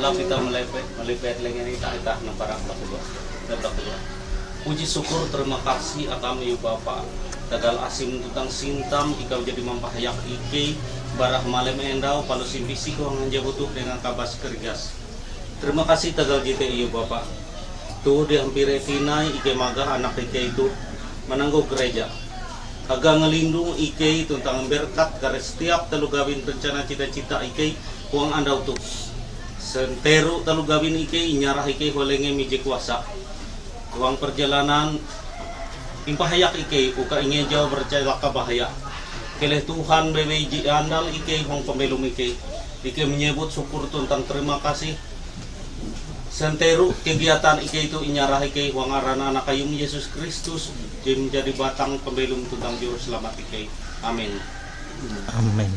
Hala kita melipet lengan kita na parang kedua. Puji syukur terima kasih akan ya Bapa. Tagal asim tutang sintam ikaw jadi mampahayak ike barah malem endau palu simpisi ko ang butuh dengan kabas kergas. Terima kasih tagal jite iyo Bapa. Tuh di hampir pinay ike maga anak ike itu menanggo gereja. Agak ngelindung ike tentang berkat karena setiap telu gawin rencana cita-cita ike uang andau tuh. Senteru telu gawin ike nyarah ike holenge miji kuasa. Uang perjalanan impahayak ike uka ingin jauh bercaya bahaya. Keleh Tuhan BWJ andal ike hong pembelum ike menyebut syukur tentang terima kasih. Senteru kegiatan ike itu inyarah ike uang arana anak kayum Yesus Kristus menjadi batang pembelum tentang juru selamat ike. Amin. Amin.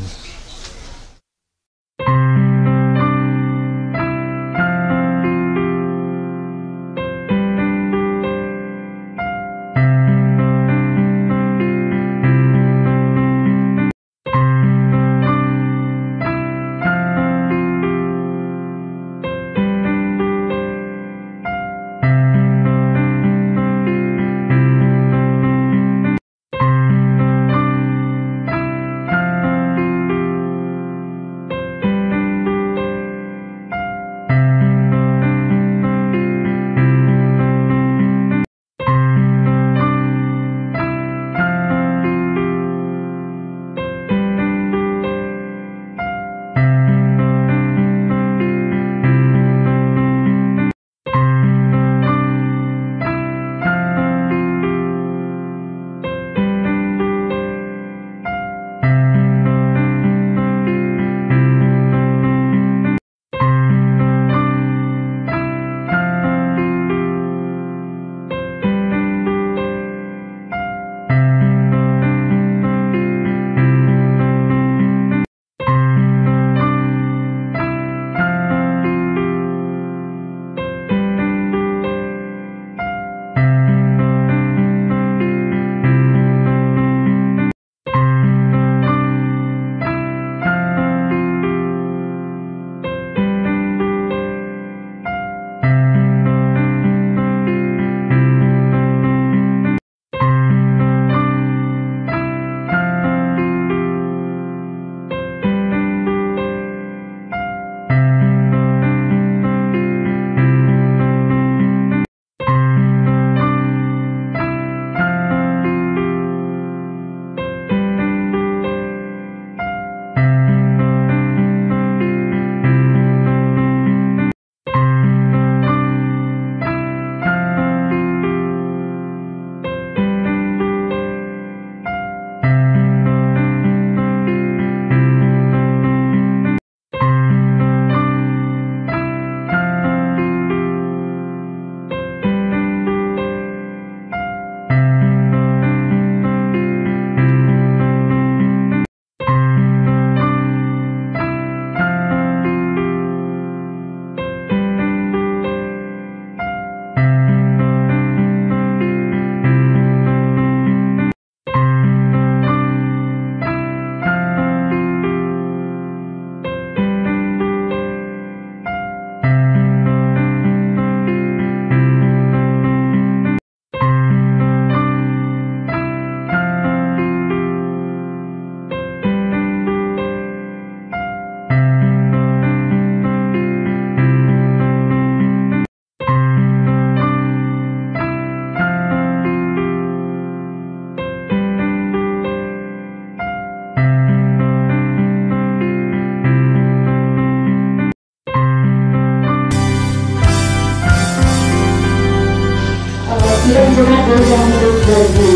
Sangat yang berbagi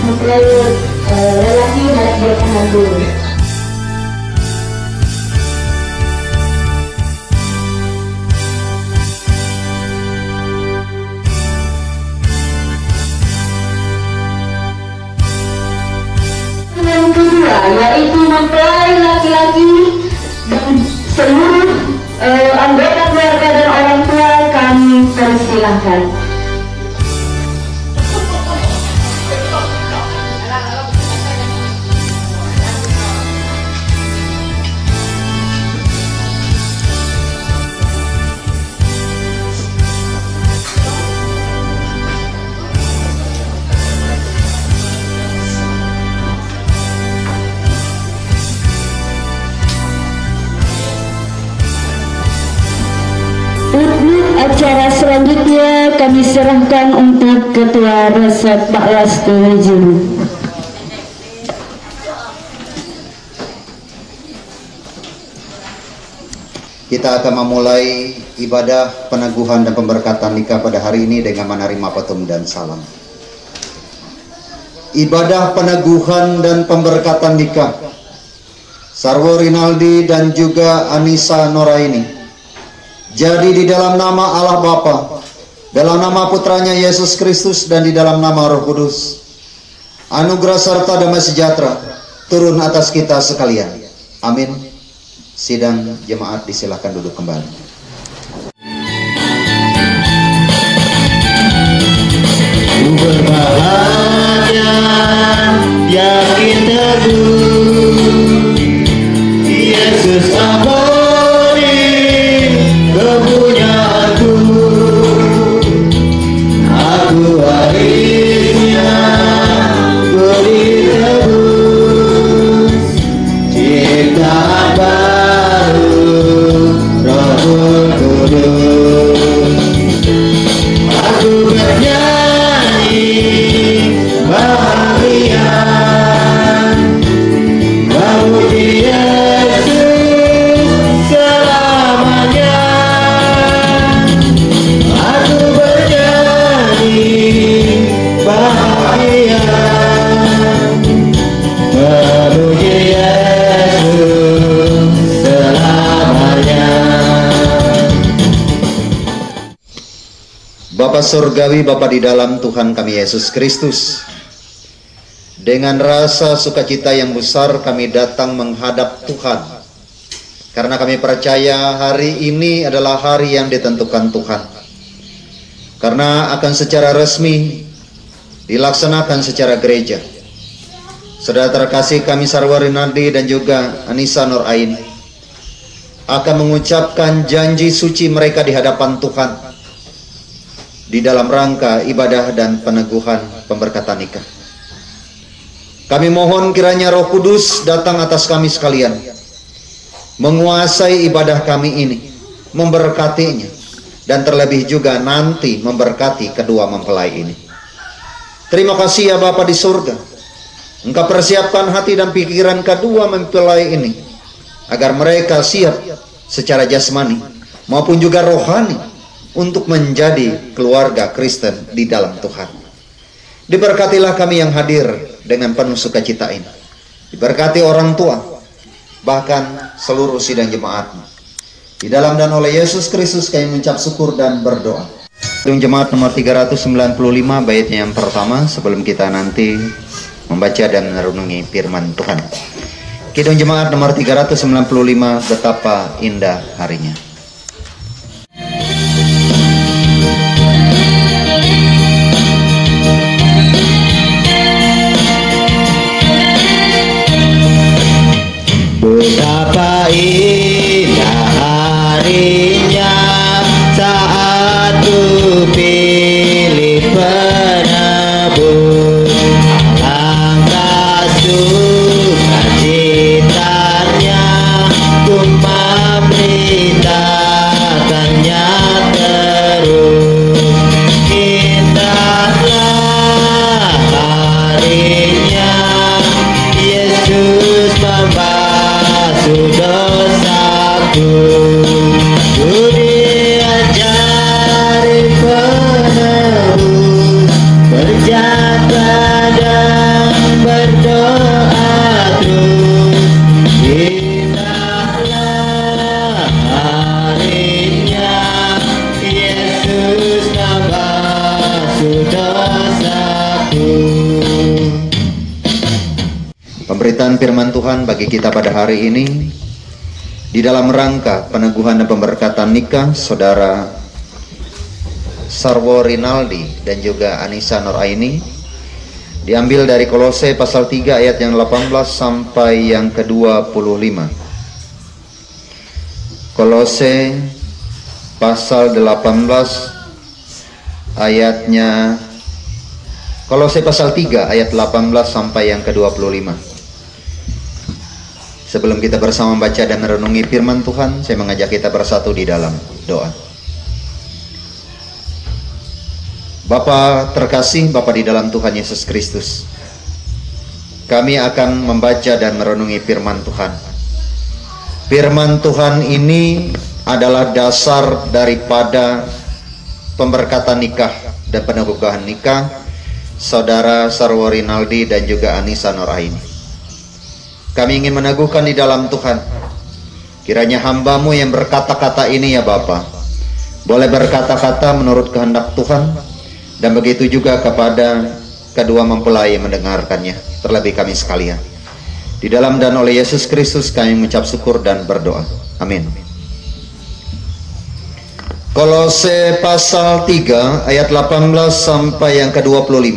mempelai lelaki naik dia penganggur. Yang kedua yaitu mempelai laki-laki dan seluruh anggota keluarga dan orang tua kami persilahkan. Untuk acara selanjutnya kami serahkan untuk Ketua Resep Pak Lastu Juni. Kita akan memulai ibadah peneguhan dan pemberkatan nikah pada hari ini dengan menerima petum dan salam. Ibadah peneguhan dan pemberkatan nikah Sarwo Rinaldi dan juga Anissa Noraini jadi di dalam nama Allah Bapa, dalam nama Putranya Yesus Kristus, dan di dalam nama Roh Kudus. Anugerah serta damai sejahtera turun atas kita sekalian. Amin. Sidang jemaat disilahkan duduk kembali. Ku berbahagia, yakin teguh, Yesus ampuni kepunyaanku. Aku warisnya, beri tebus, ciptaan baru, Roh Kudus. Aku bernyanyi bahagia, memuji Yesus selamanya. Aku bernyanyi bahagia, memuji Yesus selamanya. Bapa Surgawi, Bapa di dalam Tuhan kami Yesus Kristus, dengan rasa sukacita yang besar kami datang menghadap Tuhan, karena kami percaya hari ini adalah hari yang ditentukan Tuhan, karena akan secara resmi dilaksanakan secara gereja. Saudara terkasih kami Sarwo Rinaldi dan juga Anissa Noraini akan mengucapkan janji suci mereka di hadapan Tuhan di dalam rangka ibadah dan peneguhan pemberkatan nikah. Kami mohon kiranya Roh Kudus datang atas kami sekalian, menguasai ibadah kami ini, memberkatinya, dan terlebih juga nanti memberkati kedua mempelai ini. Terima kasih ya Bapa di surga, Engkau persiapkan hati dan pikiran kedua mempelai ini, agar mereka siap secara jasmani maupun juga rohani untuk menjadi keluarga Kristen di dalam Tuhan. Diberkatilah kami yang hadir dengan penuh sukacita ini. Diberkati orang tua, bahkan seluruh sidang jemaat. Di dalam dan oleh Yesus Kristus kami mengucap syukur dan berdoa. Sidang jemaat nomor 395 baitnya yang pertama sebelum kita nanti membaca dan merenungi firman Tuhan. Kidung jemaat nomor 395, betapa indah harinya. Betapa indah harinya saat ku pilih penebus. Alangkah sukacitanya ku memberitakannya terus. Indahlah harinya Yesus membasuh dosaku. Ku diajari penebus, berjaga dan berdoa terus. Indahlah harinya Yesus membasuh dosaku. Pemberitaan firman Tuhan bagi kita pada hari ini di dalam rangka peneguhan dan pemberkatan nikah saudara Sarwo Rinaldi dan juga Anissa Noraini diambil dari Kolose pasal 3 ayat yang 18 sampai yang ke-25. Kolose pasal 18 ayatnya, Kolose pasal 3 ayat 18 sampai yang ke-25. Sebelum kita bersama membaca dan merenungi firman Tuhan, saya mengajak kita bersatu di dalam doa. Bapa terkasih, Bapa di dalam Tuhan Yesus Kristus, kami akan membaca dan merenungi firman Tuhan. Firman Tuhan ini adalah dasar daripada pemberkatan nikah dan peneguhan nikah Saudara Sarwo Rinaldi dan juga Anissa Nuraini. Kami ingin meneguhkan di dalam Tuhan, kiranya hamba-Mu yang berkata-kata ini ya Bapa, boleh berkata-kata menurut kehendak Tuhan, dan begitu juga kepada kedua mempelai yang mendengarkannya, terlebih kami sekalian. Di dalam dan oleh Yesus Kristus kami mengucap syukur dan berdoa. Amin. Kolose pasal 3 ayat 18 sampai yang ke-25.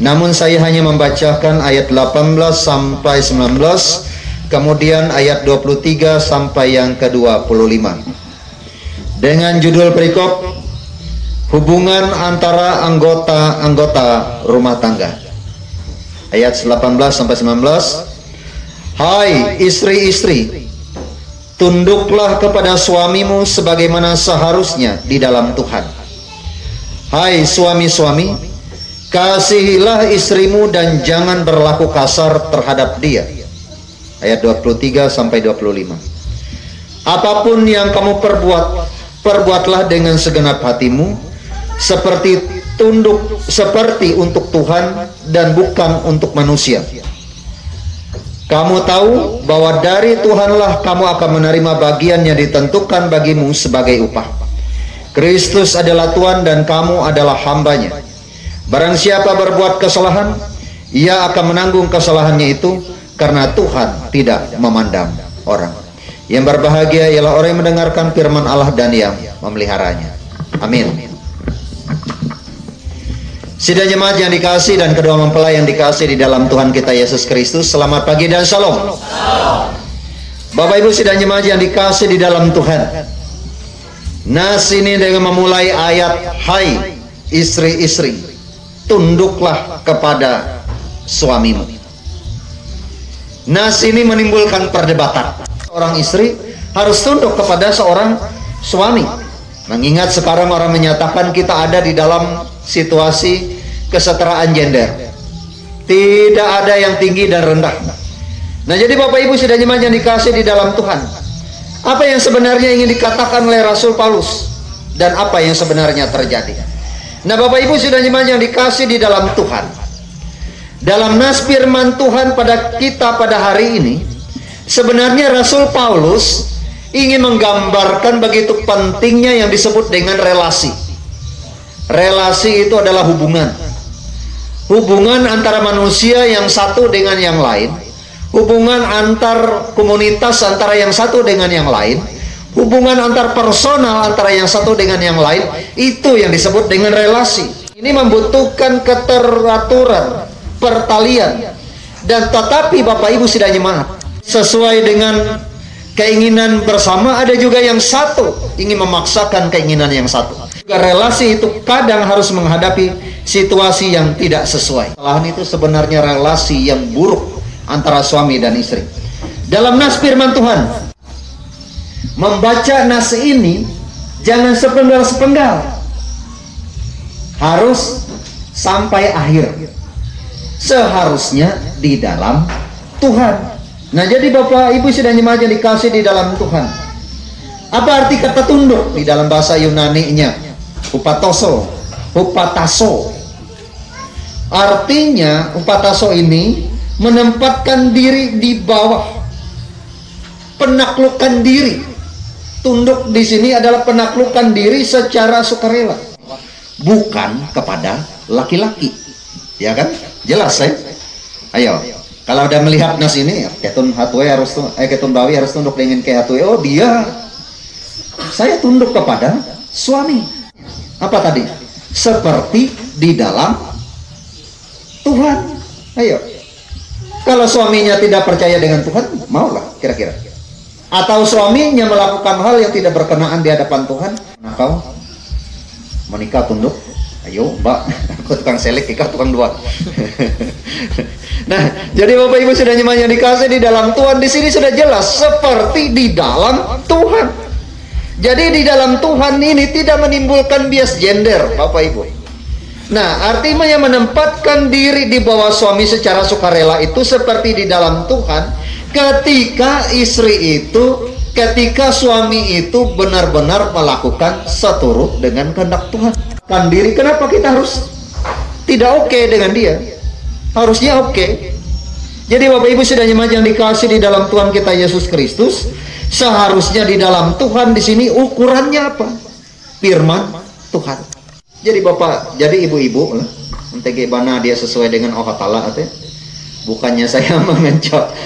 Namun saya hanya membacakan ayat 18 sampai 19, kemudian ayat 23 sampai yang ke-25. Dengan judul perikop, hubungan antara anggota-anggota rumah tangga. Ayat 18 sampai 19. Hai istri-istri, tunduklah kepada suamimu sebagaimana seharusnya di dalam Tuhan. Hai suami-suami, kasihilah istrimu dan jangan berlaku kasar terhadap dia. Ayat 23 sampai 25. Apapun yang kamu perbuatlah dengan segenap hatimu, seperti untuk Tuhan dan bukan untuk manusia. Kamu tahu bahwa dari Tuhanlah kamu akan menerima bagian yang ditentukan bagimu sebagai upah. Kristus adalah Tuhan dan kamu adalah hambanya. Barang siapa berbuat kesalahan, ia akan menanggung kesalahannya itu, karena Tuhan tidak memandang orang. Yang berbahagia ialah orang yang mendengarkan firman Allah dan yang memeliharanya. Amin. Sidang jemaat yang dikasih dan kedua mempelai yang dikasih di dalam Tuhan kita Yesus Kristus, selamat pagi dan shalom. Bapak Ibu sidang jemaat yang dikasih di dalam Tuhan, nas ini dengan memulai ayat, hai istri-istri, tunduklah kepada suamimu. Nas ini menimbulkan perdebatan. Seorang istri harus tunduk kepada seorang suami. Mengingat sekarang orang menyatakan kita ada di dalam situasi kesetaraan gender. Tidak ada yang tinggi dan rendah. Nah, jadi Bapak Ibu sidang jemaat yang dikasih di dalam Tuhan, apa yang sebenarnya ingin dikatakan oleh Rasul Paulus dan apa yang sebenarnya terjadi? Nah, Bapak Ibu sidang jemaat yang dikasih di dalam Tuhan, dalam nas firman Tuhan pada kita pada hari ini, sebenarnya Rasul Paulus ingin menggambarkan begitu pentingnya yang disebut dengan relasi. Relasi itu adalah hubungan. Hubungan antara manusia yang satu dengan yang lain. Hubungan antar komunitas antara yang satu dengan yang lain. Hubungan antar personal antara yang satu dengan yang lain. Itu yang disebut dengan relasi. Ini membutuhkan keteraturan, pertalian. Dan tetapi Bapak Ibu sidang jemaat, sesuai dengan keinginan bersama, ada juga yang satu ingin memaksakan keinginan yang satu. Relasi itu kadang harus menghadapi situasi yang tidak sesuai. Kesalahan itu sebenarnya relasi yang buruk antara suami dan istri. Dalam nas firman Tuhan, membaca nas ini jangan sepenggal-sepenggal, harus sampai akhir. Seharusnya di dalam Tuhan. Nah, jadi Bapak Ibu sidang jemaat yang dikasih di dalam Tuhan, apa arti kata tunduk di dalam bahasa Yunani-nya? Hupatasso. Artinya hupatasso ini menempatkan diri di bawah, penaklukan diri. Tunduk di sini adalah penaklukan diri secara sukarela, bukan kepada laki-laki. Ya kan? Jelas ya? Ayo. Kalau udah melihat nas ini, ketun hatwe harus ketun bawi harus tunduk dengan ke hatwe. Oh dia, saya tunduk kepada suami. Apa tadi? Seperti di dalam Tuhan. Ayo. Kalau suaminya tidak percaya dengan Tuhan, maulah kira-kira. Atau suaminya melakukan hal yang tidak berkenaan di hadapan Tuhan, nah kau menikah tunduk. Ayo mbak, aku tukang selek, kau tukang dua. Nah, jadi Bapak Ibu sudah yang dikasih di dalam Tuhan, di sini sudah jelas seperti di dalam Tuhan. Jadi di dalam Tuhan ini tidak menimbulkan bias gender, Bapak Ibu. Nah, artinya yang menempatkan diri di bawah suami secara sukarela itu seperti di dalam Tuhan. Ketika suami itu benar-benar melakukan seturut dengan kehendak Tuhan. Kan diri, kenapa kita harus tidak oke dengan dia? Harusnya oke. Jadi Bapak Ibu saudara jemaat yang dikasih di dalam Tuhan kita Yesus Kristus, seharusnya di dalam Tuhan di sini ukurannya apa? Firman Tuhan. Jadi Bapak, jadi ibu-ibu, entege bana dia sesuai dengan Allah Ta'ala atau bukannya saya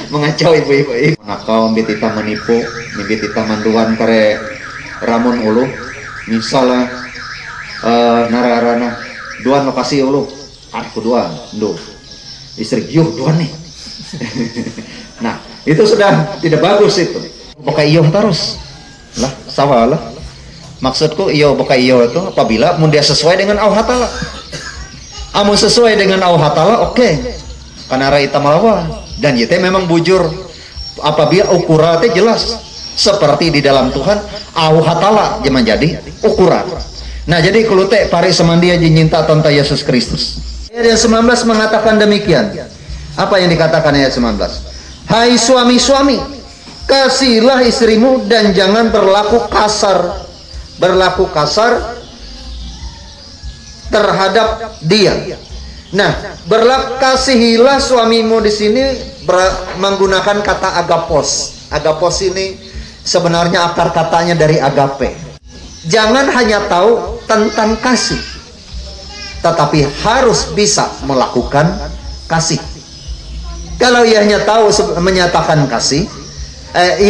mengacau ibu-ibu. Nakau bitita menipu, bitita manduan kare ramun ulu, misalnya nararana duan lokasi ulu, aku duan, istri yuh duan nih. Nah, itu sudah tidak bagus itu. Pakai iyo terus, lah sawah lah. Maksudku iyo pakai iyo itu apabila dia sesuai dengan Allah Ta'ala. Amun sesuai dengan Allah Ta'ala, oke. Karena raita malawa dan itu memang bujur apabila ukurannya jelas seperti di dalam Tuhan Allah Ta'ala jangan jadi ukuran. Nah, jadi kalau teh pari semandia nyinta tentang Yesus Kristus. Ayat 19 mengatakan demikian. Apa yang dikatakan ayat 19? Hai suami-suami, kasihilah istrimu dan jangan berlaku kasar terhadap dia. Nah, kasihilah suamimu di sini menggunakan kata agapos. Agapos ini sebenarnya akar katanya dari agape. Jangan hanya tahu tentang kasih, tetapi harus bisa melakukan kasih. Kalau ia hanya tahu menyatakan kasih,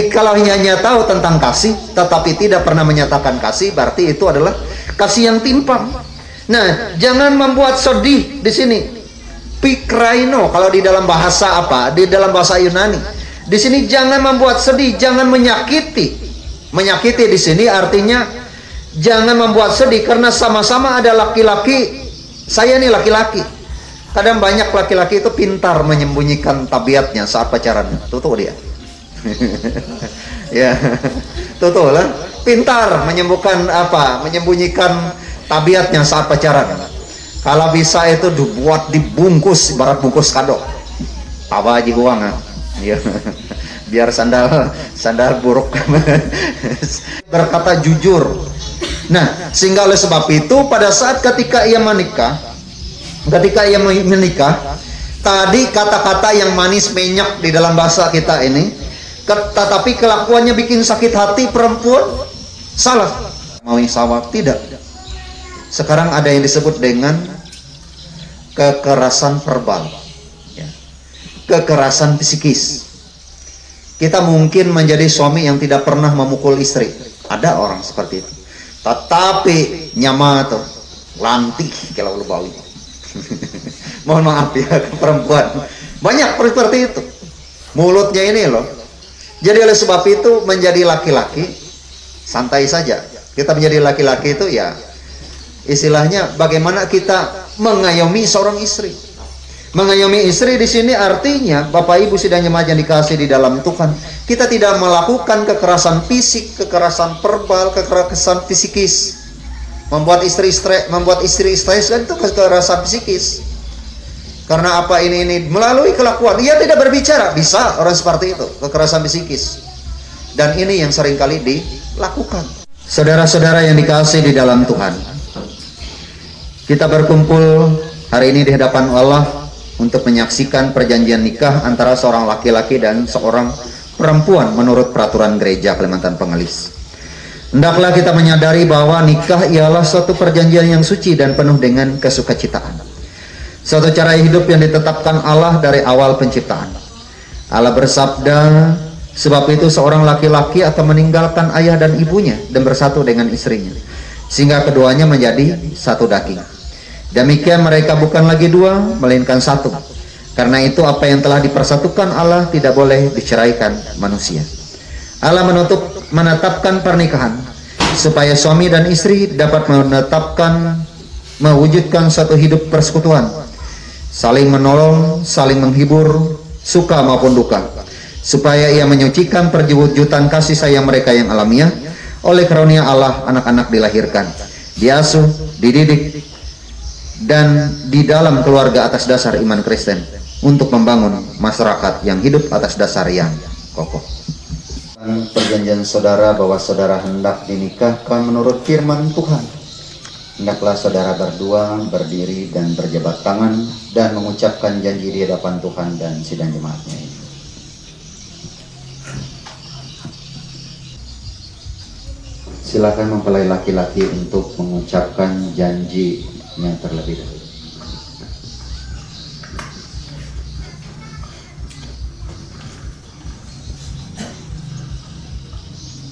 kalau hanya tahu tentang kasih, tetapi tidak pernah menyatakan kasih, berarti itu adalah kasih yang timpang. Nah, jangan membuat sedih di sini. Pikraino kalau di dalam bahasa apa? Di dalam bahasa Yunani. Di sini jangan membuat sedih, jangan menyakiti. Menyakiti di sini artinya jangan membuat sedih karena sama-sama ada laki-laki. Saya nih laki-laki. Kadang banyak laki-laki itu pintar menyembunyikan tabiatnya saat pacaran. Tuh dia. Ya, tuh lah. Pintar menyembunyikan tabiatnya saat pacaran. Kalau bisa itu dibuat dibungkus, ibarat bungkus kado. Tawa aja uang, ya. Biar sandal buruk. Berkata jujur. Nah, sehingga oleh sebab itu pada saat ketika ia menikah, tadi kata-kata yang manis menyak di dalam bahasa kita ini, tetapi kelakuannya bikin sakit hati perempuan, salah. Mau sawah tidak. Sekarang ada yang disebut dengan kekerasan verbal, ya. Kekerasan psikis. Kita mungkin menjadi suami yang tidak pernah memukul istri. Ada orang seperti itu. Tetapi nyama tuh lantih kalau lu bau. Mohon maaf ya perempuan. Banyak seperti itu. Mulutnya ini loh. Jadi oleh sebab itu menjadi laki-laki santai saja. Kita menjadi laki-laki itu ya istilahnya bagaimana kita mengayomi seorang istri. Mengayomi istri di sini artinya Bapak Ibu sidang jemaat yang dikasih di dalam Tuhan, kita tidak melakukan kekerasan fisik, kekerasan verbal, kekerasan psikis. Membuat istri stres kan itu kekerasan psikis. Karena apa ini melalui kelakuan ia tidak berbicara, bisa orang seperti itu, kekerasan psikis. Dan ini yang seringkali dilakukan. Saudara-saudara yang dikasih di dalam Tuhan, kita berkumpul hari ini di hadapan Allah untuk menyaksikan perjanjian nikah antara seorang laki-laki dan seorang perempuan menurut peraturan gereja Kalimantan Pengelis. Hendaklah kita menyadari bahwa nikah ialah suatu perjanjian yang suci dan penuh dengan kesukacitaan. Suatu cara hidup yang ditetapkan Allah dari awal penciptaan. Allah bersabda, sebab itu seorang laki-laki akan meninggalkan ayah dan ibunya dan bersatu dengan istrinya, sehingga keduanya menjadi satu daging. Demikian mereka bukan lagi dua, melainkan satu. Karena itu apa yang telah dipersatukan Allah tidak boleh diceraikan manusia. Allah menetapkan pernikahan supaya suami dan istri dapat mewujudkan satu hidup persekutuan, saling menolong, saling menghibur, suka maupun duka, supaya ia menyucikan perwujudan kasih sayang mereka yang alamiah. Oleh karunia Allah anak-anak dilahirkan, diasuh, dididik dan di dalam keluarga atas dasar iman Kristen untuk membangun masyarakat yang hidup atas dasar yang kokoh. Perjanjian saudara bahwa saudara hendak dinikahkan menurut firman Tuhan. Hendaklah saudara berdua berdiri dan berjabat tangan dan mengucapkan janji di hadapan Tuhan dan sidang jemaatnya ini. Silakan mempelai laki-laki untuk mengucapkan janjinya terlebih dahulu.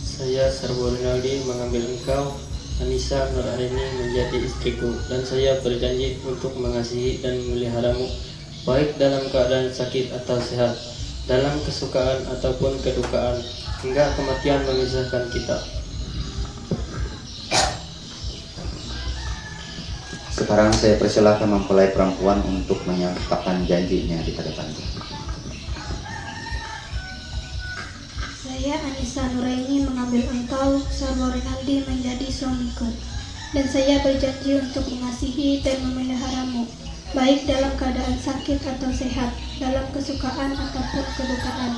Saya Sarwo Rinaldi mengambil engkau, Anissa Nuraini, menjadi istriku, dan saya berjanji untuk mengasihi dan memeliharamu, baik dalam keadaan sakit atau sehat, dalam kesukaan ataupun kedukaan, hingga kematian memisahkan kita. Sekarang saya persilahkan mempelai perempuan untuk menyatakan janjinya di hadapan Tuhan. Saya Anissa Nuraini mengambil engkau, Sarwo Rinaldi, menjadi suamiku, dan saya berjanji untuk mengasihi dan memeliharamu, baik dalam keadaan sakit atau sehat, dalam kesukaan ataupun kedukaan,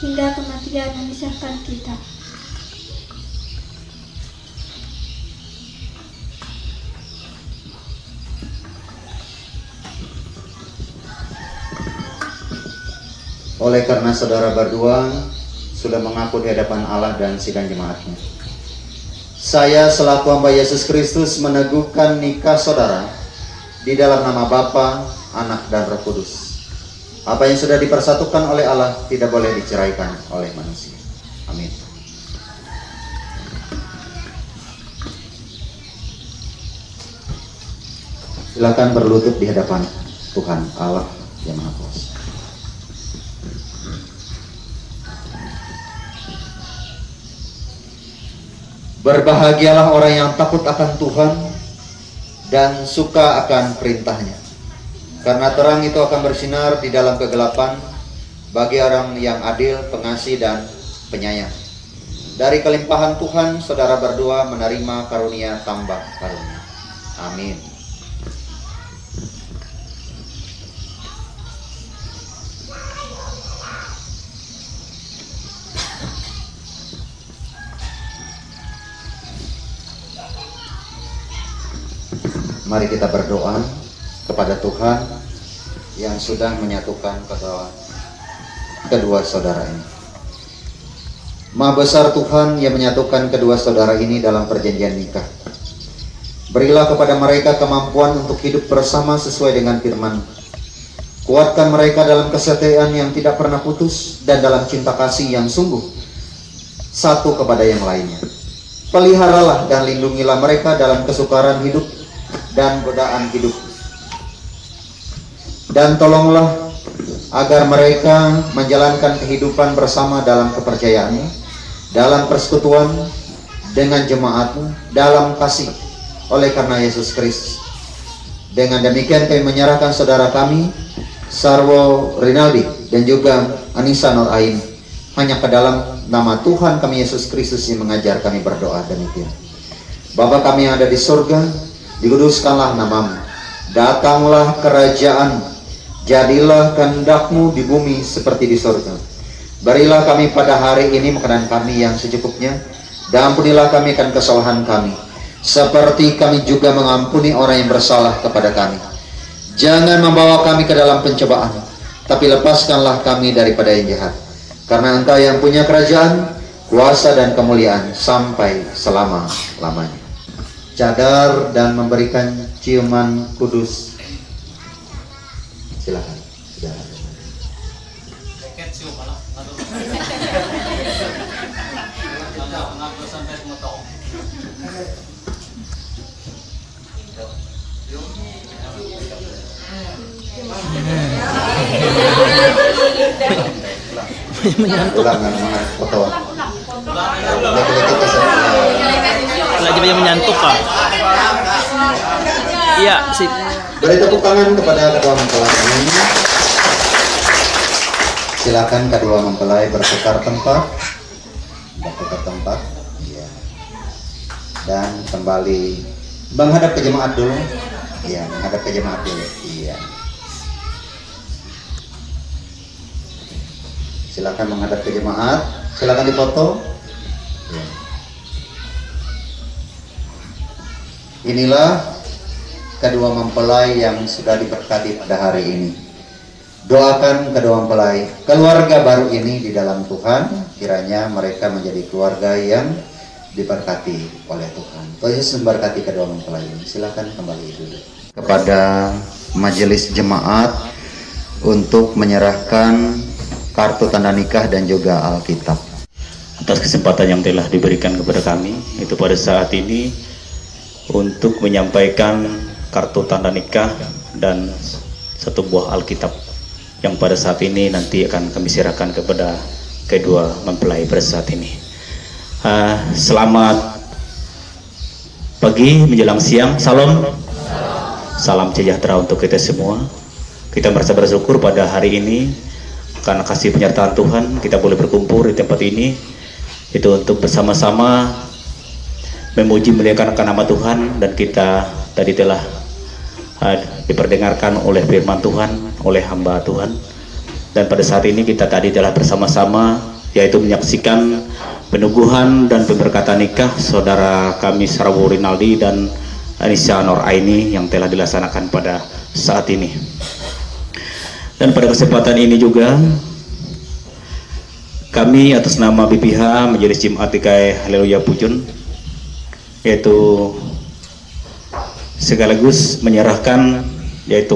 hingga kematian memisahkan kita. Oleh karena saudara berdua sudah mengaku di hadapan Allah dan sidang jemaatnya, saya selaku hamba Yesus Kristus meneguhkan nikah saudara di dalam nama Bapa, Anak, dan Roh Kudus. Apa yang sudah dipersatukan oleh Allah tidak boleh diceraikan oleh manusia. Amin. Silakan berlutut di hadapan Tuhan Allah yang Maha Kuasa. Berbahagialah orang yang takut akan Tuhan dan suka akan perintahnya, karena terang itu akan bersinar di dalam kegelapan bagi orang yang adil, pengasih, dan penyayang. Dari kelimpahan Tuhan, saudara berdua menerima karunia tambah karunia. Amin. Mari kita berdoa kepada Tuhan yang sudah menyatukan kedua saudara ini. Maha besar Tuhan yang menyatukan kedua saudara ini dalam perjanjian nikah. Berilah kepada mereka kemampuan untuk hidup bersama sesuai dengan firman. Kuatkan mereka dalam kesetiaan yang tidak pernah putus dan dalam cinta kasih yang sungguh satu kepada yang lainnya. Peliharalah dan lindungilah mereka dalam kesukaran hidup dan godaan hidup, dan tolonglah agar mereka menjalankan kehidupan bersama dalam kepercayaanmu, dalam persekutuan dengan jemaatmu, dalam kasih oleh karena Yesus Kristus. Dengan demikian kami menyerahkan saudara kami Sarwo Rinaldi dan juga Anissa Nuraini hanya ke dalam nama Tuhan kami Yesus Kristus yang mengajar kami berdoa demikian. Bapa kami yang ada di surga, dikuduskanlah namamu, datanglah kerajaan, jadilah kehendak-Mu di bumi seperti di surga. Berilah kami pada hari ini makanan kami yang secukupnya, dan ampunilah kami akan kesalahan kami, seperti kami juga mengampuni orang yang bersalah kepada kami. Jangan membawa kami ke dalam pencobaan, tapi lepaskanlah kami daripada yang jahat. Karena Engkau yang punya kerajaan, kuasa, dan kemuliaan sampai selama-lamanya. Cadar dan memberikan ciuman kudus. Silakan. Menyantuk. Lagi menyantuk Pak. Iya sih. Beri tepuk tangan kepada kedua mempelai ini. Silakan kedua mempelai bertukar tempat. Bertukar tempat. Ya. Dan kembali menghadap ke jemaat dulu. Iya, menghadap ke jemaat dulu. Iya. Silakan menghadap ke jemaat. Silakan difoto. Ya. Inilah kedua mempelai yang sudah diberkati pada hari ini. Doakan kedua mempelai, keluarga baru ini di dalam Tuhan, kiranya mereka menjadi keluarga yang diberkati oleh Tuhan. Tuhan Yesus memberkati kedua mempelai ini. Silakan kembali dulu kepada majelis jemaat untuk menyerahkan kartu tanda nikah dan juga Alkitab. Atas kesempatan yang telah diberikan kepada kami, itu pada saat ini untuk menyampaikan kartu tanda nikah dan satu buah Alkitab yang pada saat ini nanti akan kami serahkan kepada kedua mempelai pada saat ini. Selamat pagi menjelang siang, salam sejahtera untuk kita semua. Kita merasa bersyukur pada hari ini karena kasih penyertaan Tuhan kita boleh berkumpul di tempat ini, itu untuk bersama-sama memuji memuliakan nama Tuhan. Dan kita tadi telah diperdengarkan oleh firman Tuhan oleh hamba Tuhan, dan pada saat ini kita tadi telah bersama-sama yaitu menyaksikan penuguhan dan pemberkatan nikah saudara kami Sarwo Rinaldi dan Anissa Nur Aini yang telah dilaksanakan pada saat ini. Dan pada kesempatan ini juga kami atas nama BPH Majelis Jemaat GKI Haleluya Pujon yaitu sekaligus menyerahkan yaitu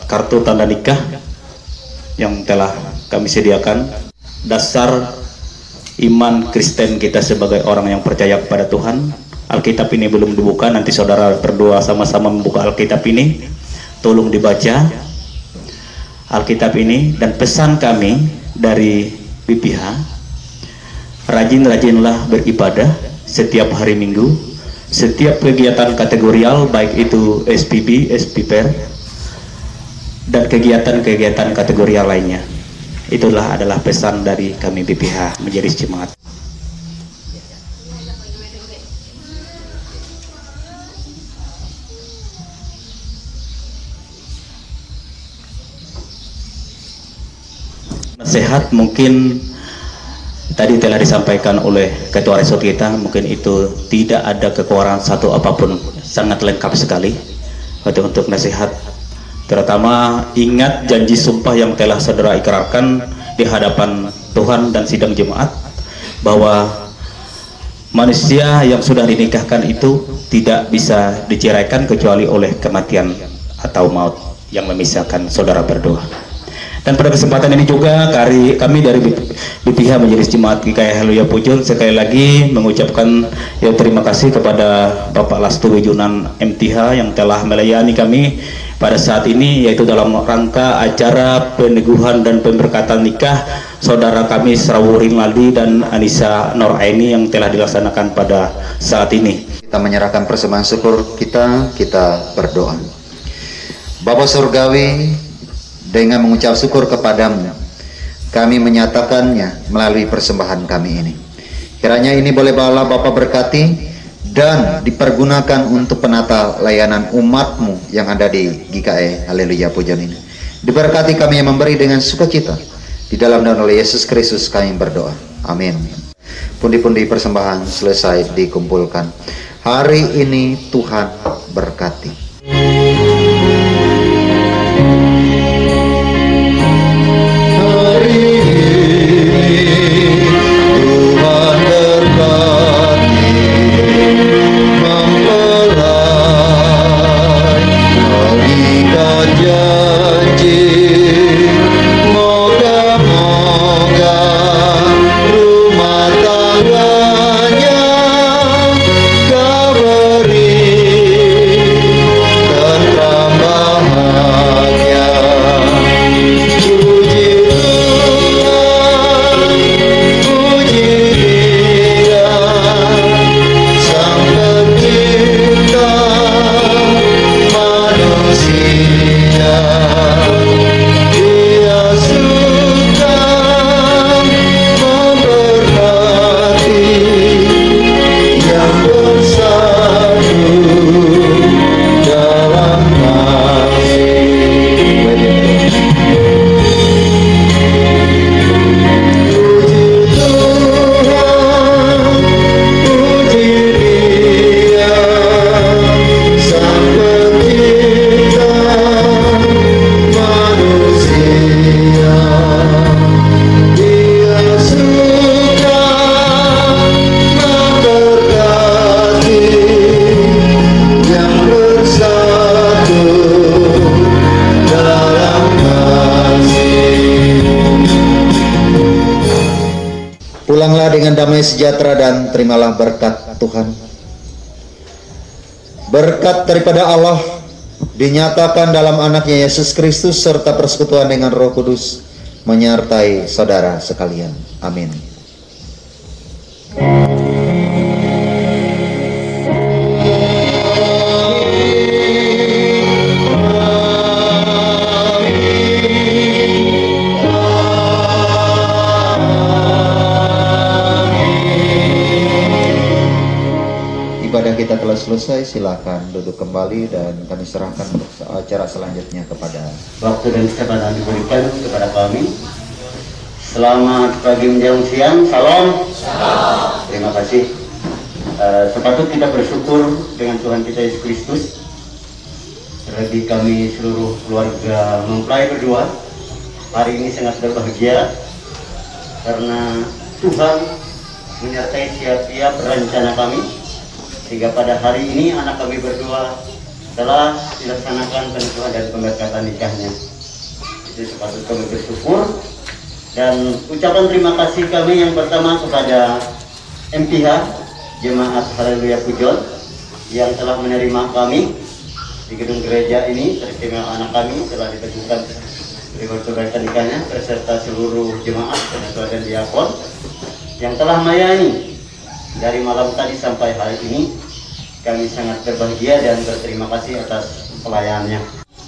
kartu tanda nikah yang telah kami sediakan. Dasar iman Kristen kita sebagai orang yang percaya kepada Tuhan. Alkitab ini belum dibuka, nanti saudara berdua sama-sama membuka Alkitab ini. Tolong dibaca Alkitab ini. Dan pesan kami dari BPH, rajin-rajinlah beribadah setiap hari Minggu. Setiap kegiatan kategorial baik itu SPB, SPPR dan kegiatan-kegiatan kategorial lainnya. Itulah adalah pesan dari kami BPH Majelis Jemaat. Nasihat mungkin tadi telah disampaikan oleh ketua resort kita, mungkin itu tidak ada kekurangan satu apapun, sangat lengkap sekali untuk nasihat. Terutama ingat janji sumpah yang telah saudara ikrarkan di hadapan Tuhan dan sidang jemaat, bahwa manusia yang sudah dinikahkan itu tidak bisa diceraikan kecuali oleh kematian atau maut yang memisahkan saudara berdua. Dan pada kesempatan ini juga kami dari BPH Majelis Jemaat GKI Haleluya Pujon sekali lagi mengucapkan terima kasih kepada Bapak Lastu Wijunan MTH yang telah melayani kami pada saat ini, yaitu dalam rangka acara peneguhan dan pemberkatan nikah saudara kami Sarwo Rinaldi dan Anissa Nur Aini yang telah dilaksanakan pada saat ini. Kita menyerahkan persembahan syukur kita berdoa. Bapa Surgawi, dengan mengucap syukur kepadamu, kami menyatakannya melalui persembahan kami ini. Kiranya ini boleh Allah Bapa berkati dan dipergunakan untuk penata layanan umatmu yang ada di GKI Haleluya Pujon ini. Diberkati kami yang memberi dengan sukacita. Di dalam nama Yesus Kristus kami berdoa. Amin. Pundi-pundi persembahan selesai dikumpulkan. Hari ini Tuhan berkati. Kau beri dan dengan damai sejahtera dan terimalah berkat Tuhan. Berkat daripada Allah dinyatakan dalam anaknya Yesus Kristus serta persekutuan dengan Roh Kudus menyertai saudara sekalian. Amin. Ibadah kita telah selesai, silakan duduk kembali dan kami serahkan untuk acara selanjutnya kepada Waktu dan kesempatan diberikan kepada kami. Selamat pagi menjelang siang, salam. Terima kasih. Sepatut kita bersyukur dengan Tuhan kita Yesus Kristus. Terlebih kami seluruh keluarga mempelai berdua hari ini sangat berbahagia karena Tuhan menyertai setiap rencana kami, sehingga pada hari ini anak kami berdua telah dilaksanakan pernikahan dan pemberkatan nikahnya. Itu sepatut kami bersyukur. Dan ucapan terima kasih kami yang pertama kepada MPH Jemaat Haleluya Pujon yang telah menerima kami di gedung gereja ini, teristimewa anak kami telah diteguhkan beribadah pemberkatan nikahnya beserta seluruh jemaat dan diakon yang telah melayani dari malam tadi sampai hari ini. Kami sangat berbahagia dan berterima kasih atas pelayanannya.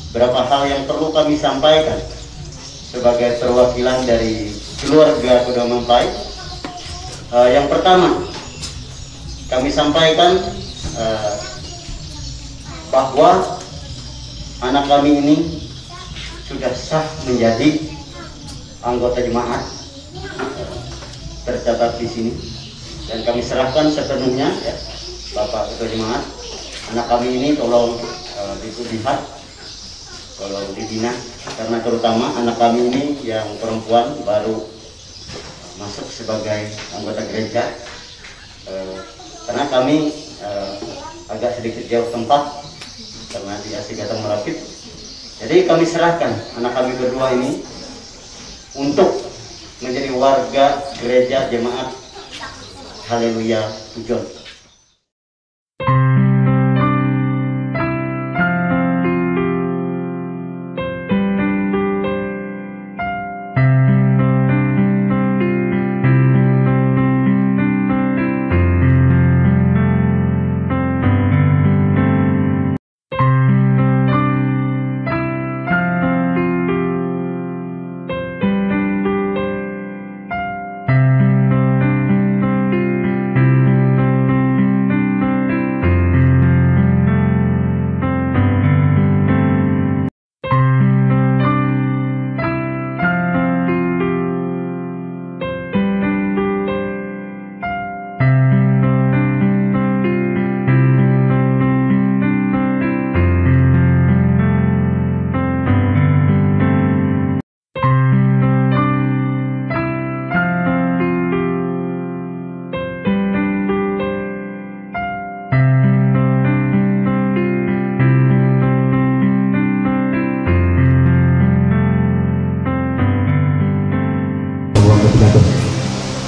Berapa hal yang perlu kami sampaikan sebagai perwakilan dari keluarga kedua mempelai. Yang pertama, kami sampaikan bahwa anak kami ini sudah sah menjadi anggota jemaat, tercatat di sini, dan kami serahkan sepenuhnya ya, Bapak Ketua Jemaat. Anak kami ini tolong dilihat, tolong dibina, karena terutama anak kami ini yang perempuan baru masuk sebagai anggota gereja, karena kami agak sedikit jauh tempat karena di Asigatang Merapit. Jadi kami serahkan anak kami berdua ini untuk menjadi warga gereja Jemaat Haleluya Pujon.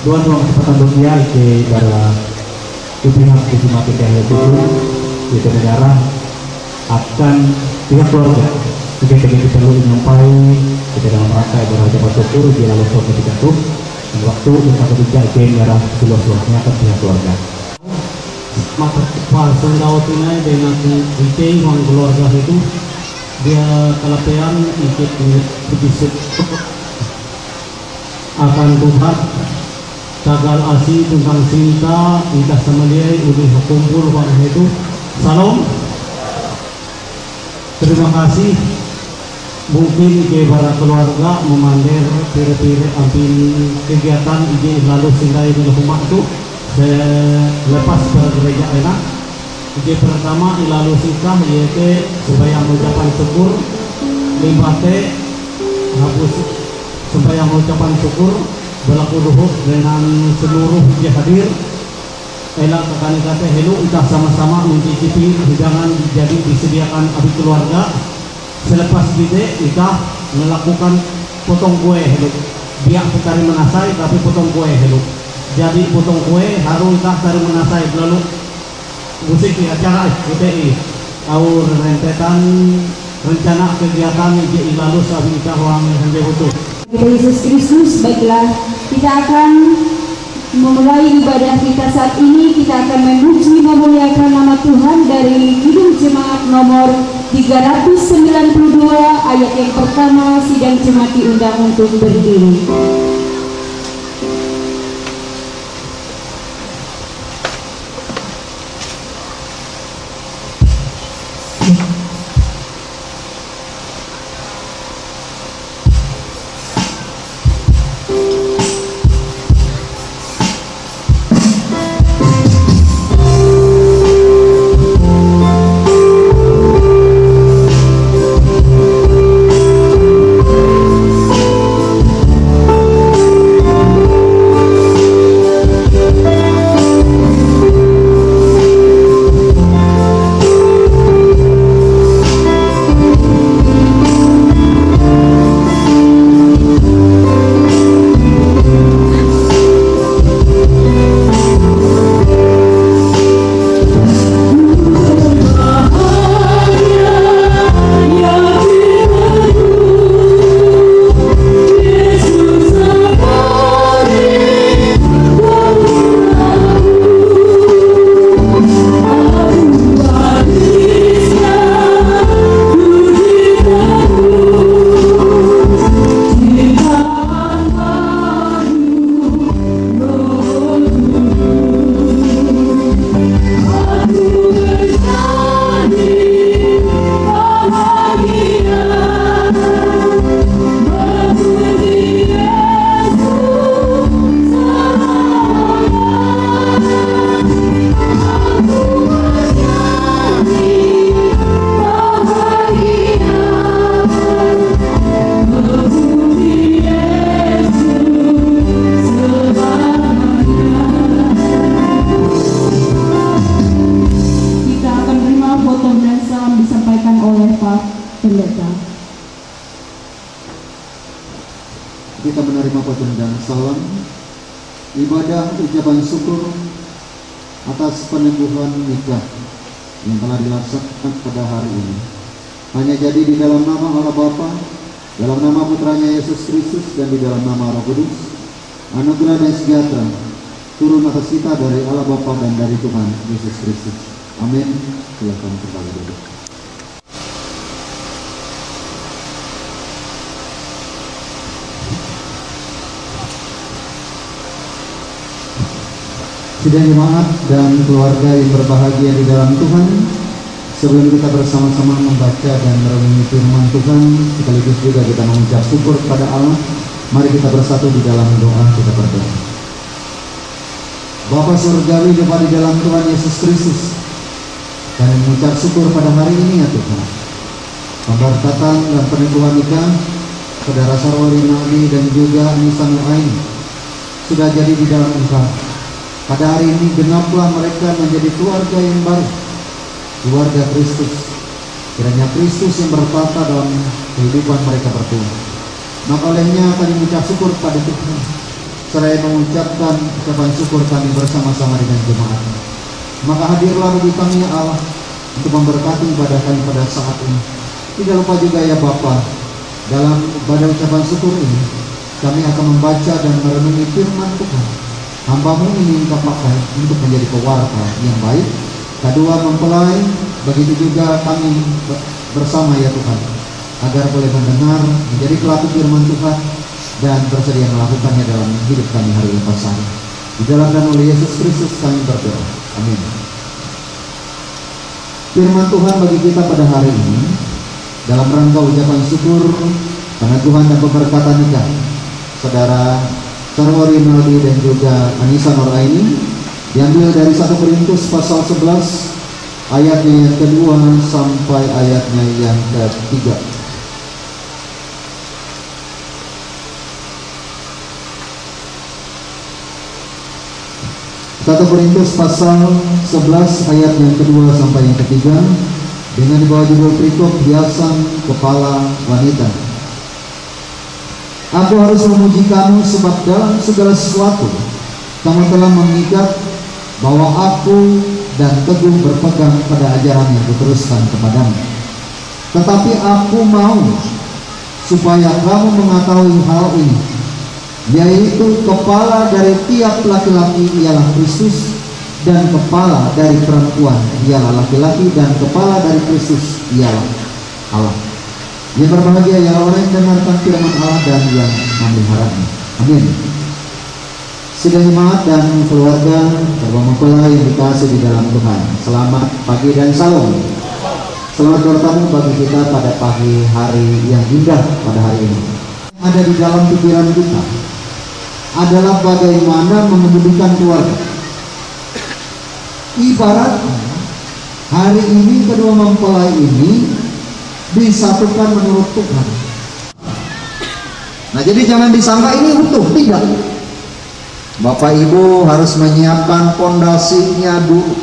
Tuhan kesempatan dunia ke darah pimpinan kesempatan yang itu negara akan pihak keluarga kita perlu menyampai kita dalam rangka berada bersyukur di dalam suatu ketika itu dan waktu kita ketiga ke negara seluruhnya ke pihak keluarga mata kepala sendau tunai dengan ide orang keluarga itu dia kelapean ikut berbisik akan Tuhan tagal asih tentang cinta kita sama dia udah kumpul pada itu. Salam, terima kasih. Mungkin ke para keluarga memandir pire-pire ampin kegiatan ide lalu sehingga di rumah itu saya lepas ke gereja enak. Ide pertama lalu sikah yaitu supaya mengucapkan syukur limbate hapus supaya mengucapkan syukur berlaku luhur dengan seluruh yang hadir. Elak kakak kata hello kita sama-sama mencicipi hidangan jadi disediakan abdi keluarga. Selepas kita melakukan potong kue hello. Biak petari menasai tapi potong kue hello. jadi potong kue harus tak taruh menasai lalu musik di acara UTI au rentetan rencana kegiatan di lalu sabi kita ruang sampai butuh Yesus Kristus. Baiklah, kita akan memulai ibadah kita saat ini. Kita akan memuji memuliakan nama Tuhan dari Kidung Jemaat nomor 392 ayat yang pertama. Sidang jemaat diundang untuk berdiri. Kita menerima potong dan salam ibadah ucapan syukur atas peneguhan nikah yang telah dilaksanakan pada hari ini. Hanya jadi di dalam nama Allah Bapa, dalam nama Putranya Yesus Kristus, dan di dalam nama Roh Kudus, anugerah dan sejahtera turun atas kita dari Allah Bapa dan dari Tuhan Yesus Kristus. Amin. Silakan kembali duduk. Sidang jemaat dan keluarga yang berbahagia di dalam Tuhan, sebelum kita bersama-sama membaca dan merenungi firman Tuhan, sekaligus juga kita mengucap syukur kepada Allah, mari kita bersatu di dalam doa. Kita berdoa. Bapa Surgawi Bapa di dalam Tuhan Yesus Kristus, kami mengucap syukur pada hari ini ya Tuhan, pemberkatan dan peneguhan nikah saudara Sarwari Nabi dan juga Anissa Nuraini sudah jadi di dalam Engkau. Pada hari ini genaplah mereka menjadi keluarga yang baru, keluarga Kristus. Kiranya Kristus yang bertata dalam kehidupan mereka berdua. Maka olehnya kami mengucap syukur pada Tuhan, seraya mengucapkan ucapan syukur kami bersama-sama dengan jemaat. Maka hadirlah bagi kami ya Allah untuk memberkati ibadah kami pada saat ini. Tidak lupa juga ya Bapa, dalam ibadah ucapan syukur ini kami akan membaca dan merenungi firman Tuhan. Hamba-Mu ini Engkau pakai untuk menjadi pewarta yang baik, kedua mempelai, begitu juga kami bersama ya Tuhan, agar boleh mendengar, menjadi pelaku firman Tuhan, dan bersedia melakukannya dalam hidup kami hari lepas hari. Di dalam dan oleh Yesus Kristus kami berdoa. Amin. Firman Tuhan bagi kita pada hari ini, dalam rangka ucapan syukur, peneguhan dan pemberkatan nikah saudara Sarwari Naldi dan juga Anissa Nuraini, diambil dari 1 Korintus pasal 11 ayatnya yang kedua sampai ayatnya yang ketiga. 1 Korintus pasal 11 ayat yang kedua sampai yang ketiga dengan di bawah judul perikop hiasan kepala wanita. Aku harus memuji kamu sebab dalam segala sesuatu kamu telah mengikat bahwa aku dan teguh berpegang pada ajaran yang kuteruskan kepadamu. Tetapi aku mau supaya kamu mengetahui hal ini, yaitu kepala dari tiap laki-laki ialah Kristus, dan kepala dari perempuan ialah laki-laki, dan kepala dari Kristus ialah Allah. Yang berbahagia ialah orang yang mendengarkan firman Allah dan yang memeliharanya. Amin. Sidang jemaat dan keluarga serta mempelai yang dikasih di dalam Tuhan, selamat pagi dan salam. Selamat bertemu bagi kita pada pagi hari yang indah pada hari ini. Ada di dalam pikiran kita adalah bagaimana mengemudikan keluarga. Ibarat hari ini kedua mempelai ini disatukan menurut Tuhan. Nah, jadi jangan disangka ini utuh, tidak. Bapak Ibu harus menyiapkan pondasinya dulu,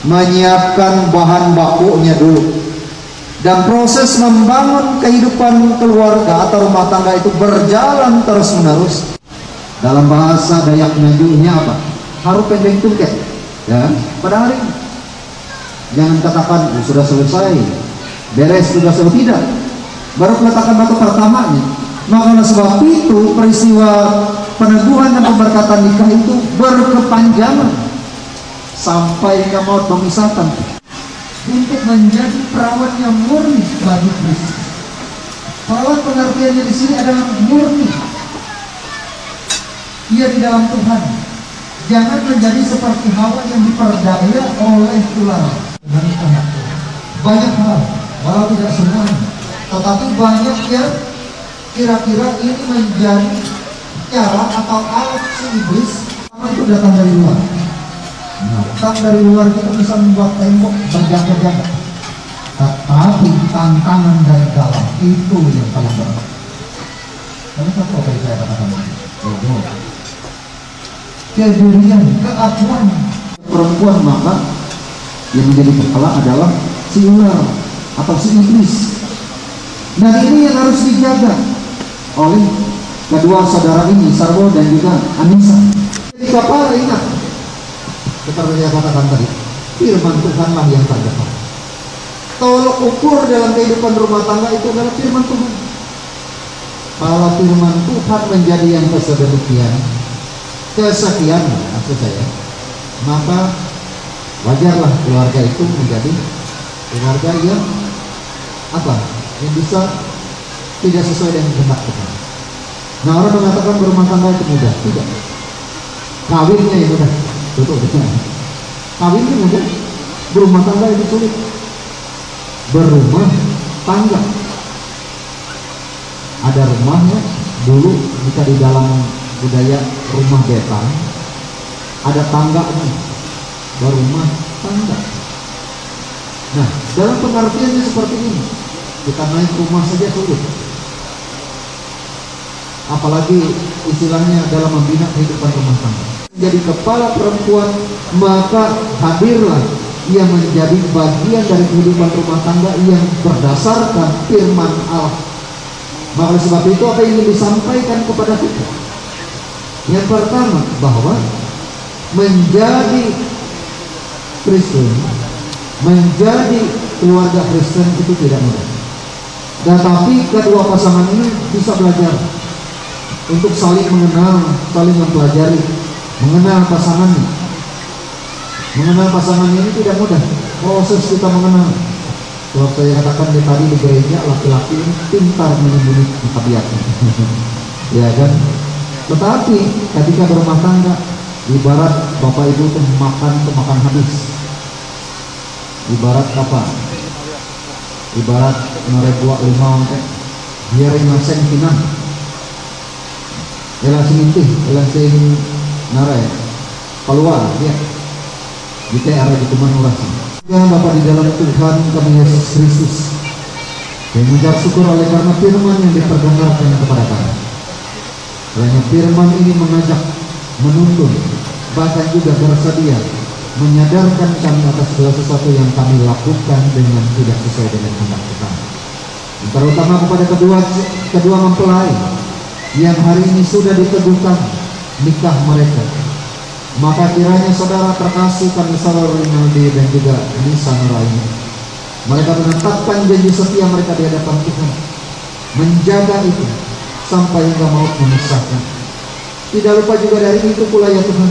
menyiapkan bahan bakunya dulu, dan proses membangun kehidupan keluarga atau rumah tangga itu berjalan terus menerus. Dalam bahasa Dayak Ngajunya apa? Haru pendek tungket, ya. Pada hari ini jangan katakan sudah selesai, beres tugas atau tidak, baru meletakkan batu pertamanya. Maka oleh sebab itu peristiwa peneguhan dan pemberkatan nikah itu berkepanjangan sampai hingga maut memisahkan, untuk menjadi perawan yang murni bagi Kristus. Perawan pengertiannya di sini adalah murni. Ia di dalam Tuhan. Jangan menjadi seperti Hawa yang diperdaya oleh ular. Banyak hal, walau tidak semua, tetapi banyak yang kira-kira ini menjadi cara atau alat si iblis. Karena itu datang dari luar. Datang dari luar kita bisa membuat tembok berjaga-jaga. Tetapi tantangan dari dalam itu yang paling berat. Karena satu apa yang saya katakan? Kedirian, keakuan perempuan, maka yang menjadi kepala adalah si ular atau si iblis. Dan ini yang harus dijaga oleh kedua saudara ini, Sarwo dan juga Anissa. Jadi kepala, ingat seperti saya katakan tadi, firman Tuhanlah yang terdekat. Tolok ukur dalam kehidupan rumah tangga itu adalah firman Tuhan. Kalau firman Tuhan menjadi yang kesedemikian, kesekian maksud saya, maka wajarlah keluarga itu menjadi keluarga yang apa? Yang bisa tidak sesuai dengan kehendak Tuhan. Nah, orang mengatakan berumah tangga itu mudah, tidak. Kawinnya yang mudah, betul. Kawinnya mudah, berumah tangga itu sulit. Berumah tangga, ada rumahnya dulu. Jika di dalam budaya rumah betang, ada tangganya, berumah tangga. Nah, dalam pengertiannya seperti ini, kita naik rumah saja sulit, apalagi istilahnya dalam membina kehidupan rumah tangga. Jadi kepala perempuan, maka hadirlah ia menjadi bagian dari kehidupan rumah tangga yang berdasarkan firman Allah. Maka sebab itu apa yang ingin disampaikan kepada kita? Yang pertama, bahwa menjadi Kristen, menjadi keluarga Kristen itu tidak mudah. Tetapi kedua pasangan ini bisa belajar untuk saling mengenal, saling mempelajari, mengenal pasangannya. Mengenal pasangannya ini tidak mudah. Proses kita mengenal, kalau saya katakan tadi di gereja, laki-laki ini pintar menyembunyikan tabiatnya, ya kan? Tetapi ketika berumah tangga, ibarat bapak ibu itu makan habis. Ibarat apa? Ibarat merebuak limau teh biar ngasen kinang. Elasing narai keluar ya. Kita arah di kuman urang. Ya Bapa di dalam Tuhan kami Yesus Kristus, yang mengucap syukur oleh karena firman yang diperdengarkan kepada kami. Kiranya firman ini mengajak, menuntun, bahkan juga bersedia menyadarkan kami atas segala sesuatu yang kami lakukan dengan tidak sesuai dengan kehendak Tuhan. Terutama kepada kedua mempelai yang hari ini sudah diteguhkan nikah mereka. Maka kiranya saudara terkasih kami Saudara Rinaldi dan juga Anissa Nuraini, mereka menetapkan janji setia mereka di hadapan Tuhan, menjaga itu sampai hingga maut memisahkan. Tidak lupa juga dari itu pula ya Tuhan,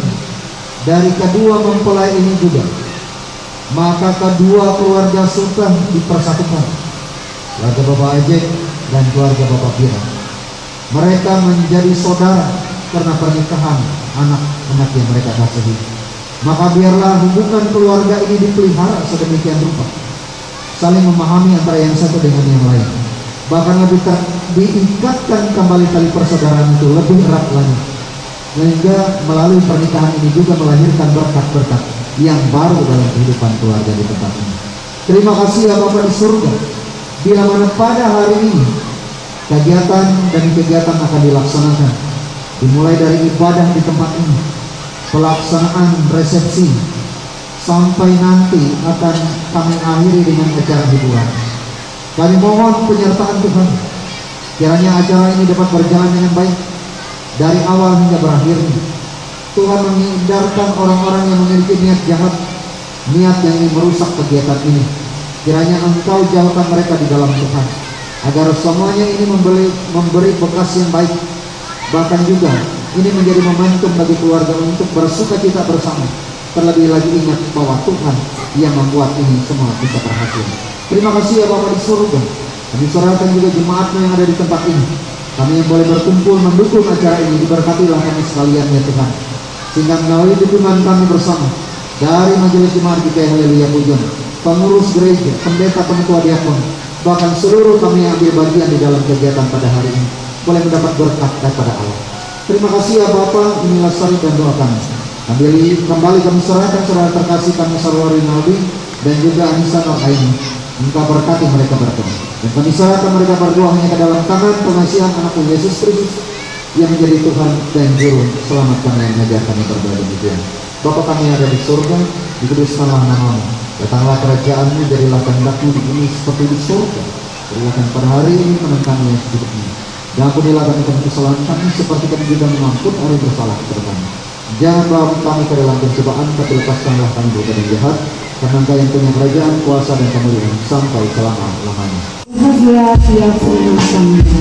dari kedua mempelai ini juga, maka kedua keluarga Sultan dipersatukan, keluarga Bapak Ajek dan keluarga Bapak Bira. Mereka menjadi saudara karena pernikahan anak-anak yang mereka kasihi. Maka biarlah hubungan keluarga ini dipelihara sedemikian rupa, saling memahami antara yang satu dengan yang lain, bahkan lebih diikatkan kembali tali persaudaraan itu lebih erat lagi, sehingga melalui pernikahan ini juga melahirkan berkat-berkat yang baru dalam kehidupan keluarga di tempat ini. Terima kasih ya Bapa di surga, bila mana pada hari ini kegiatan demi kegiatan akan dilaksanakan, dimulai dari ibadah di tempat ini, pelaksanaan resepsi, sampai nanti akan kami akhiri dengan acara hiburan. Kami mohon penyertaan Tuhan, kiranya acara ini dapat berjalan dengan baik dari awal hingga berakhirnya. Tuhan menghindarkan orang-orang yang memiliki niat jahat, niat yang ingin merusak kegiatan ini. Kiranya Engkau jauhkan mereka di dalam Tuhan, agar semuanya ini memberi bekas yang baik. Bahkan juga ini menjadi momentum bagi keluarga untuk bersuka cita bersama. Terlebih lagi ingat bahwa Tuhan yang membuat ini semua bisa berhasil. Terima kasih ya Bapa di surga. Kami serahkan juga jemaatmu yang ada di tempat ini. Kami yang boleh berkumpul mendukung acara ini, diberkatilah kami sekalian ya Tuhan, sehingga melalui dukungan kami bersama dari Majelis Jemaat GKI Haleluya Pujon, pengurus gereja, pendeta, penetua diakon, bahkan seluruh kami yang ambil bagian di dalam kegiatan pada hari ini, boleh mendapat berkat daripada Allah. Terima kasih ya Bapa, inilah sari dan doa kami. Kembali kami serahkan saudara terkasih kami Saudara Rinaldi dan juga Anissa Nuraini. Engkau berkati mereka bertemu, dan kami serahkan mereka berdua hanya ke dalam tangan pengasihan anakku Yesus Kristus yang menjadi Tuhan dan Juru Selamat kami yang mengajar kami berdoa demikian. Bapa kami yang ada di surga, dikuduskanlah namamu, datanglah kerajaanmu, jadilah kehendak-Mu di bumi seperti di surga. Berikan pada hari ini menang kami yang hidup ini, dan ampunilah kami kesalahan kami seperti kami juga mengampun orang yang bersalah kepada kami. Jangan bawa kami ke dalam pencobaan, tapi lepaskanlah kami dari jahat, karena Engkau yang punya kerajaan, kuasa dan kemuliaan sampai selama-lamanya. Bahagia tiap rumah tangga.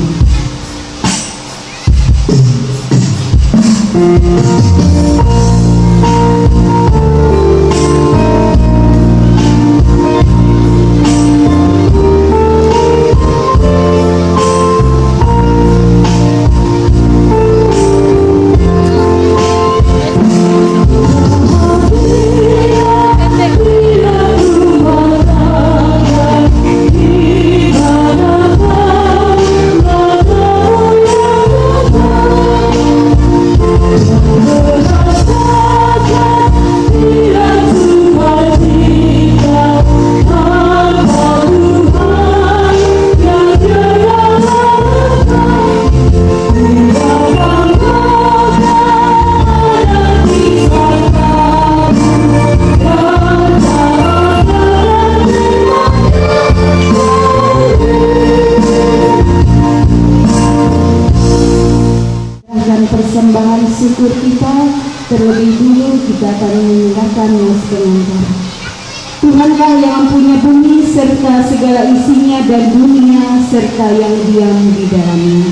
Persembahan syukur kita, terlebih dulu kita akan menyerahkannya sebentar. Tuhankah yang mempunyai bumi serta segala isinya dan dunia serta yang diam di dalamnya.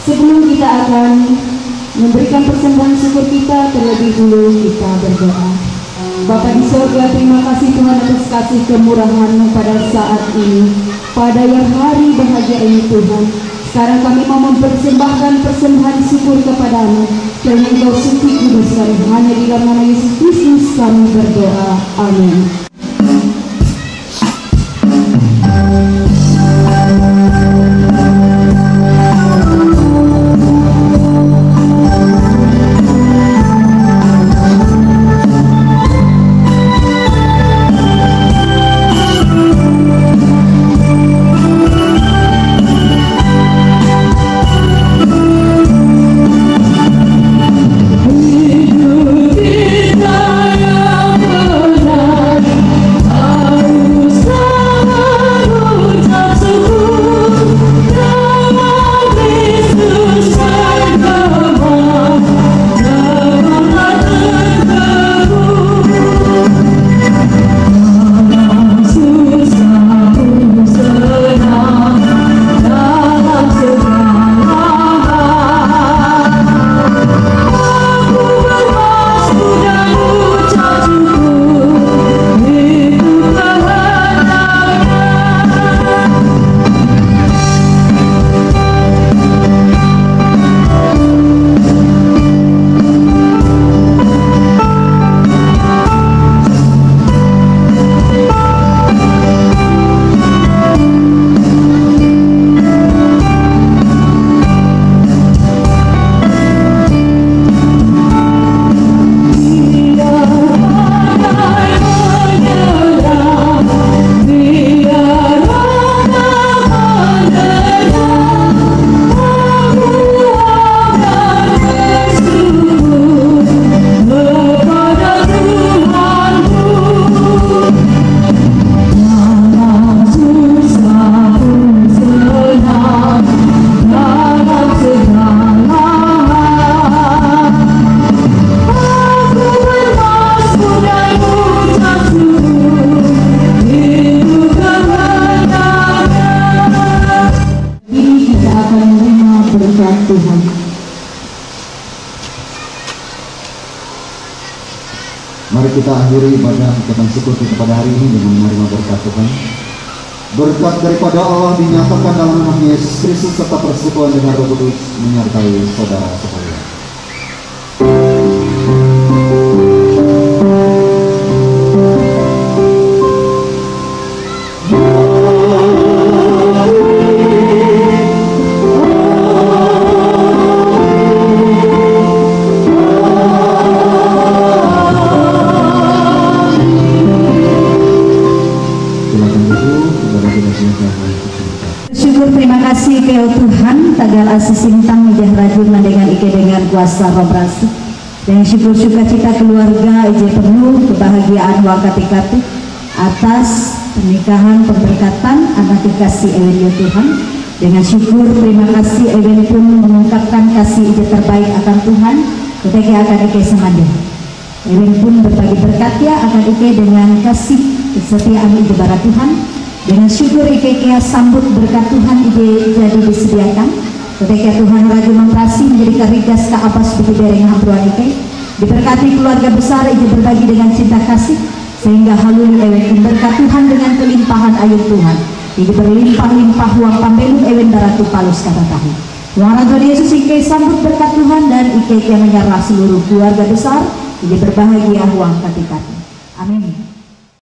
Sebelum kita akan memberikan persembahan syukur kita, terlebih dulu kita berdoa. Bapa di surga, terima kasih Tuhan atas kasih kemurahan-Mu pada saat ini, pada yang hari bahagia ini Tuhan. Sekarang kami mau mempersembahkan persembahan syukur kepada-Mu, karena Engkau suci kudus kami. Hanya di dalam nama Yesus Kristus kami berdoa. Amin. kita akhiri ibadah ucapan syukur kita pada hari ini dengan menerima berkat Tuhan. Berkat daripada Allah dinyatakan dalam nama Yesus Kristus serta persekutuan dengan Roh Kudus menyertai saudara sekalian. Syukur terima kasih ke Tuhan tagal asis sintang mijah rajin dengan ike dengan kuasa roh berasih dan syukur sukacita keluarga ije penuh kebahagiaan wangkati-kati atas pernikahan pemberkatan anak dikasih ewen ya Tuhan. Dengan syukur terima kasih ewen pun mengungkapkan kasih ije terbaik akan Tuhan ketika akan ike semada. Ewen pun berbagi berkat ya akan ike dengan kasih kesetiaan ije barat Tuhan. Dengan syukur ike sambut berkat Tuhan ije jadi disediakan ketika Tuhan raja memperasi menjadi karigas ke apas bagi bereng habruan ike diberkati keluarga besar ije berbagi dengan cinta kasih sehingga halul ewen berkat Tuhan dengan kelimpahan ayat Tuhan ije berlimpah-limpah uang pambelum ewen baratu palus kata tahu uang Tuhan Yesus ike sambut berkat Tuhan dan ike menyerah seluruh keluarga besar ije berbahagia uang kati-kati. Amin.